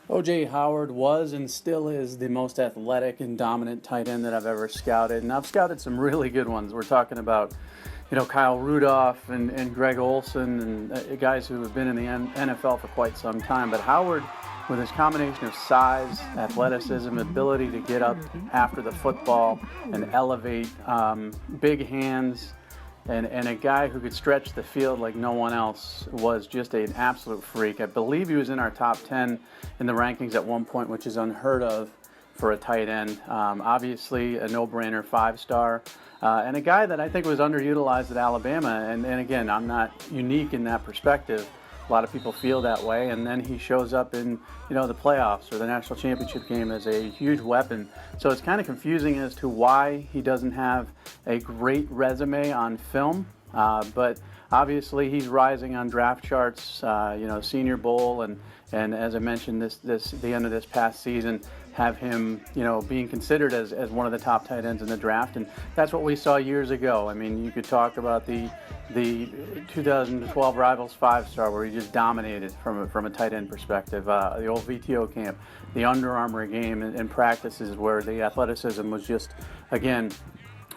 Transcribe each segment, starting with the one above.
O.J. Howard was and still is the most athletic and dominant tight end that I've ever scouted, and I've scouted some really good ones. We're talking about, Kyle Rudolph and Greg Olson and guys who have been in the NFL for quite some time. But Howard, with his combination of size, athleticism, ability to get up after the football and elevate, big hands, and a guy who could stretch the field like no one else, was just an absolute freak. I believe he was in our top 10 in the rankings at one point, which is unheard of for a tight end. Obviously, a no-brainer 5-star, and a guy that I think was underutilized at Alabama. And again, I'm not unique in that perspective. A lot of people feel that way, and then he shows up in, the playoffs or the national championship game as a huge weapon. So it's kind of confusing as to why he doesn't have a great resume on film, but obviously he's rising on draft charts. Senior Bowl, and as I mentioned, the end of this past season, have him, being considered as one of the top tight ends in the draft, and that's what we saw years ago. I mean, you could talk about the 2012 Rivals 5-star, where he just dominated from a tight end perspective. The old VTO camp, the Under Armour game, and practices where the athleticism was just, again,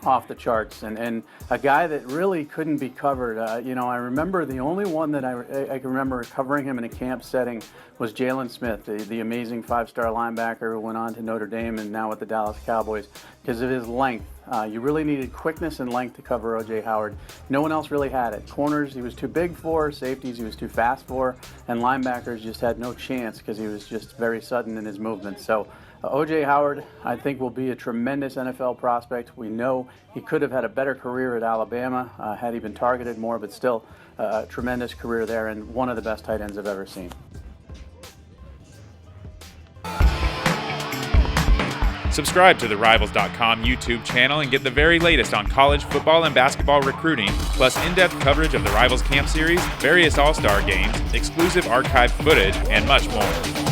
off the charts, and a guy that really couldn't be covered. I remember the only one that I can remember covering him in a camp setting was Jalen Smith, the amazing 5-star linebacker who went on to Notre Dame and now with the Dallas Cowboys, because of his length. You really needed quickness and length to cover O.J. Howard. No one else really had it. Corners, he was too big for. Safeties, he was too fast for. And linebackers just had no chance because he was just very sudden in his movement. So O.J. Howard, I think, will be a tremendous NFL prospect. We know he could have had a better career at Alabama had he been targeted more, but still a tremendous career there and one of the best tight ends I've ever seen. Subscribe to the Rivals.com YouTube channel and get the very latest on college football and basketball recruiting, plus in-depth coverage of the Rivals Camp Series, various All-Star games, exclusive archived footage, and much more.